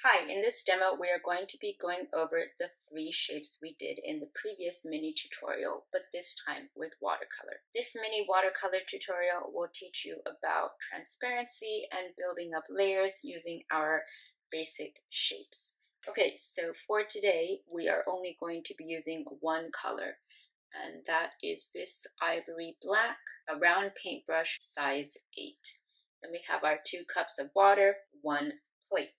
Hi, in this demo we are going to be going over the 3 shapes we did in the previous mini tutorial, but this time with watercolor. This mini watercolor tutorial will teach you about transparency and building up layers using our basic shapes. Okay, so for today we are only going to be using one color, and that is this ivory black, a round paintbrush size 8. Then we have our 2 cups of water, 1 plate.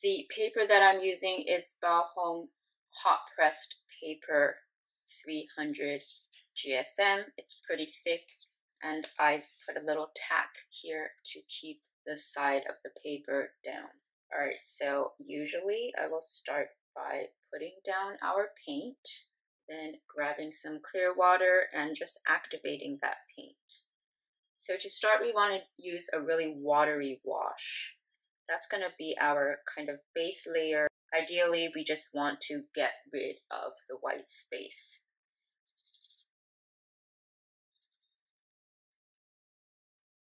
The paper that I'm using is Hong hot pressed paper 300 GSM. It's pretty thick, and I've put a little tack here to keep the side of the paper down. Alright, so usually I will start by putting down our paint, then grabbing some clear water and just activating that paint. So to start, we want to use a really watery wash. That's going to be our kind of base layer. Ideally, we just want to get rid of the white space.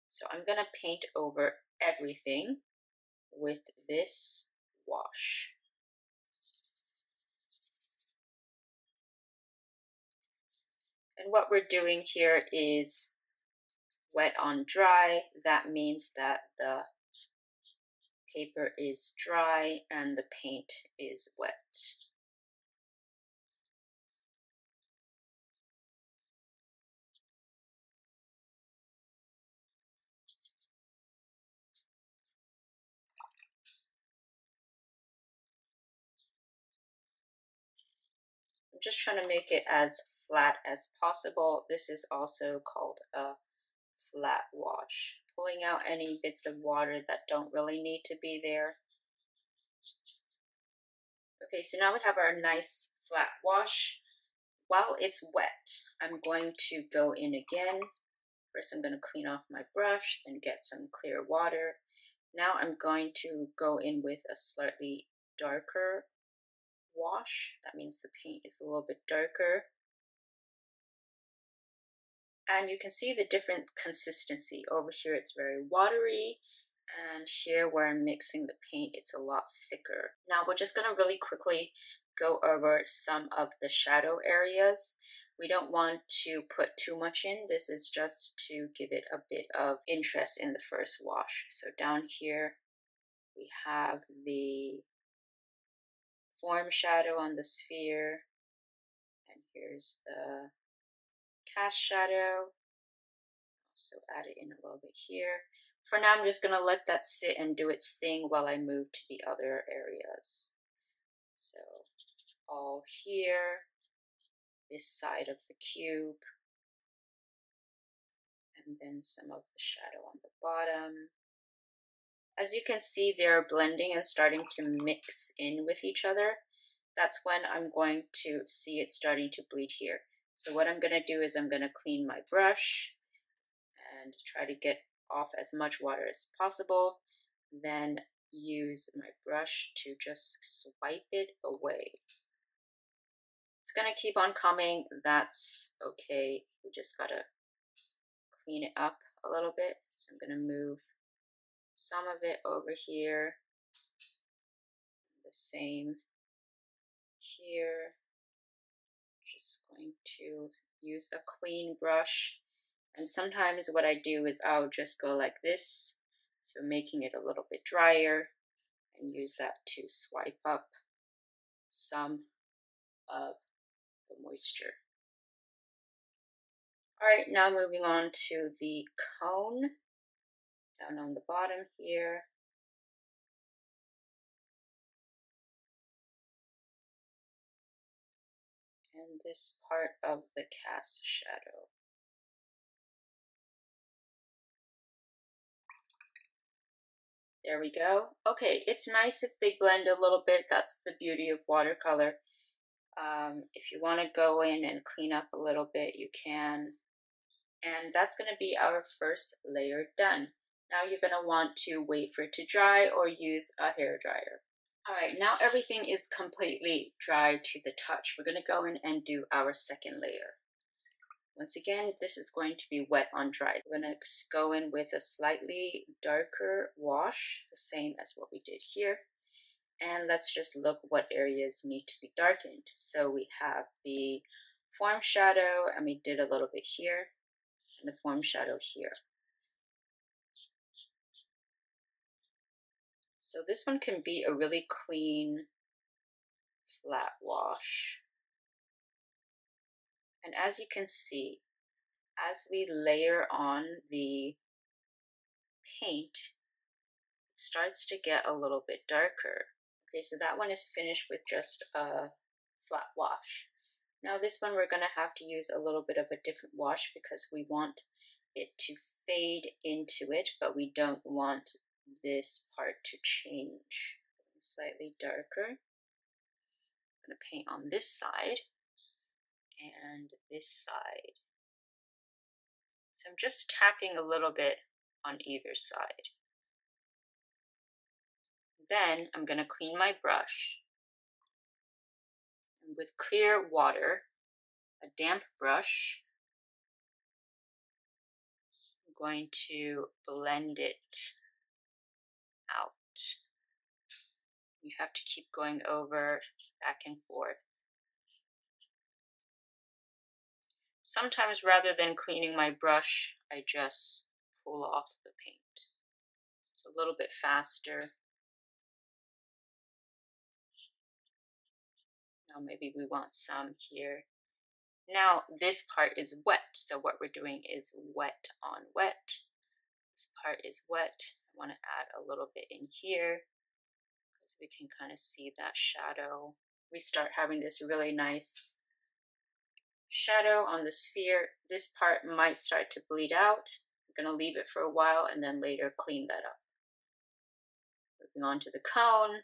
So I'm going to paint over everything with this wash. And what we're doing here is wet on dry. That means that the paper is dry and the paint is wet. I'm just trying to make it as flat as possible. This is also called a flat wash, pulling out any bits of water that don't really need to be there. Okay, so now we have our nice flat wash. While it's wet, I'm going to go in again. First, I'm going to clean off my brush and get some clear water. Now I'm going to go in with a slightly darker wash. That means the paint is a little bit darker. And you can see the different consistency. Over here it's very watery, and here where I'm mixing the paint it's a lot thicker. Now we're just going to really quickly go over some of the shadow areas. We don't want to put too much in. This is just to give it a bit of interest in the first wash. So down here we have the form shadow on the sphere, and here's the cast shadow. So add it in a little bit here. For now, I'm just going to let that sit and do its thing while I move to the other areas. So all here, this side of the cube, and then some of the shadow on the bottom. As you can see, they're blending and starting to mix in with each other. That's when I'm going to see it starting to bleed here. So what I'm going to do is I'm going to clean my brush and try to get off as much water as possible, then use my brush to just swipe it away. It's gonna keep on coming, that's okay. We just gotta clean it up a little bit. So I'm gonna move some of it over here, the same here. Just going to use a clean brush. And sometimes what I do is I'll just go like this, so making it a little bit drier, and use that to swipe up some of the moisture. Alright, now moving on to the cone, down on the bottom here. And this part of the cast shadow. There we go. Okay, it's nice if they blend a little bit. That's the beauty of watercolor. If you want to go in and clean up a little bit, you can. And that's going to be our first layer done. Now you're going to want to wait for it to dry or use a hair dryer. Alright, now everything is completely dry to the touch. We're going to go in and do our second layer. Once again, this is going to be wet on dry. We're going to go in with a slightly darker wash, the same as what we did here. And let's just look what areas need to be darkened. So we have the form shadow, and we did a little bit here, and the form shadow here. So this one can be a really clean, flat wash. And as you can see, as we layer on the paint, it starts to get a little bit darker. Okay, so that one is finished with just a flat wash. Now this one we're going to have to use a little bit of a different wash because we want it to fade into it, but we don't want this part to change. Slightly darker. I'm going to paint on this side and this side. So I'm just tapping a little bit on either side. Then I'm going to clean my brush. And with clear water, a damp brush, I'm going to blend it out. You have to keep going over, back and forth. Sometimes rather than cleaning my brush, I just pull off the paint. It's a little bit faster. Now maybe we want some here. Now this part is wet, so what we're doing is wet on wet. This part is wet. I want to add a little bit in here because we can kind of see that shadow. We start having this really nice shadow on the sphere. This part might start to bleed out. I'm going to leave it for a while and then later clean that up. Moving on to the cone.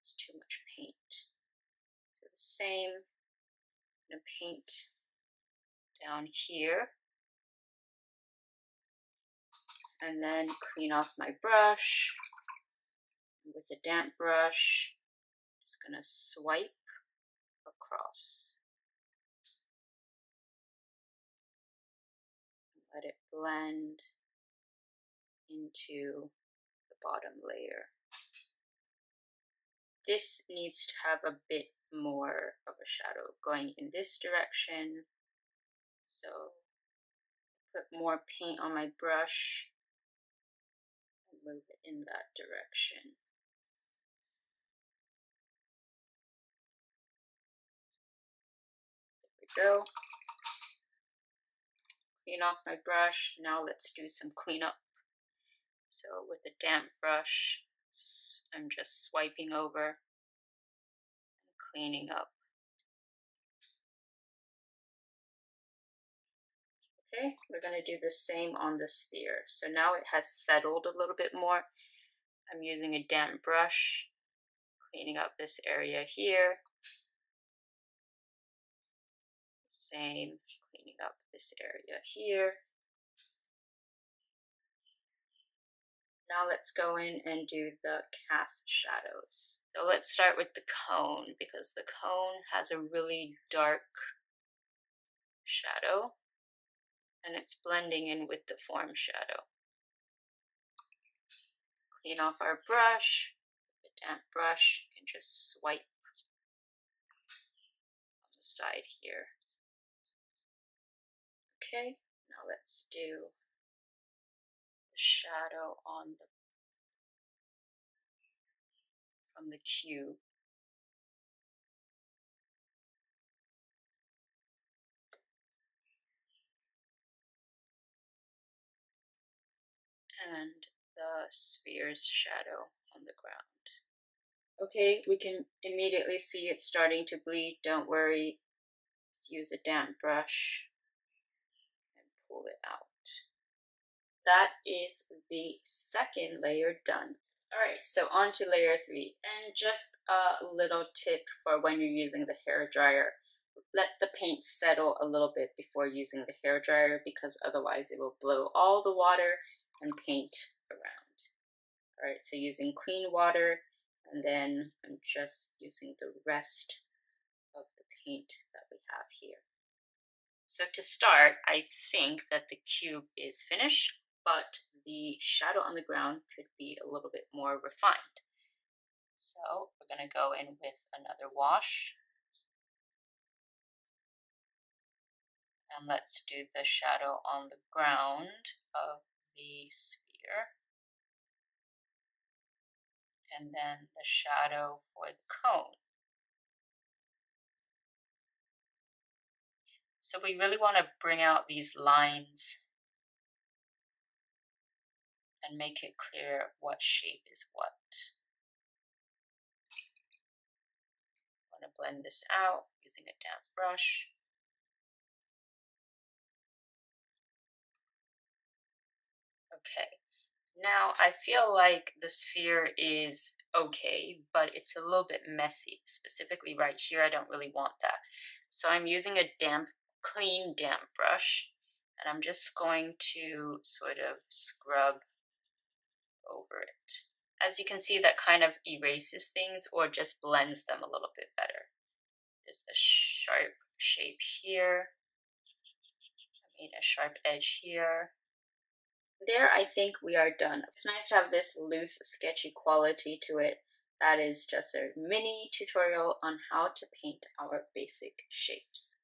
It's too much paint. So the same. I'm going to paint down here. And then clean off my brush. With a damp brush, just going to swipe across. Let it blend into the bottom layer. This needs to have a bit more of a shadow going in this direction. So put more paint on my brush and move it in that direction. There we go. Clean off my brush. Now let's do some cleanup. So with a damp brush, I'm just swiping over and cleaning up. Okay, we're going to do the same on the sphere. So now it has settled a little bit more. I'm using a damp brush, cleaning up this area here. Same, cleaning up this area here. Now let's go in and do the cast shadows. So let's start with the cone because the cone has a really dark shadow and it's blending in with the form shadow. Clean off our brush. The damp brush, you can just swipe on the side here. Okay, now let's do the shadow on the from the cube. And the sphere's shadow on the ground. Okay, we can immediately see it starting to bleed. Don't worry. Let's use a damp brush and pull it out. That is the second layer done. Alright, so on to layer 3. And just a little tip for when you're using the hair dryer. Let the paint settle a little bit before using the hair dryer because otherwise it will blow all the water and paint around. Alright, so using clean water, and then I'm just using the rest of the paint that we have here. So to start, I think that the cube is finished, but the shadow on the ground could be a little bit more refined. So we're going to go in with another wash. And let's do the shadow on the ground of the sphere. And then the shadow for the cone. So we really want to bring out these lines and make it clear what shape is what. I'm going to blend this out using a damp brush. Okay, now I feel like the sphere is okay, but it's a little bit messy. Specifically right here, I don't really want that. So I'm using a clean damp brush, and I'm just going to sort of scrub over it. As you can see, that kind of erases things or just blends them a little bit better. There's a sharp shape here. I made a sharp edge here. There, I think we are done. It's nice to have this loose, sketchy quality to it. That is just a mini tutorial on how to paint our basic shapes.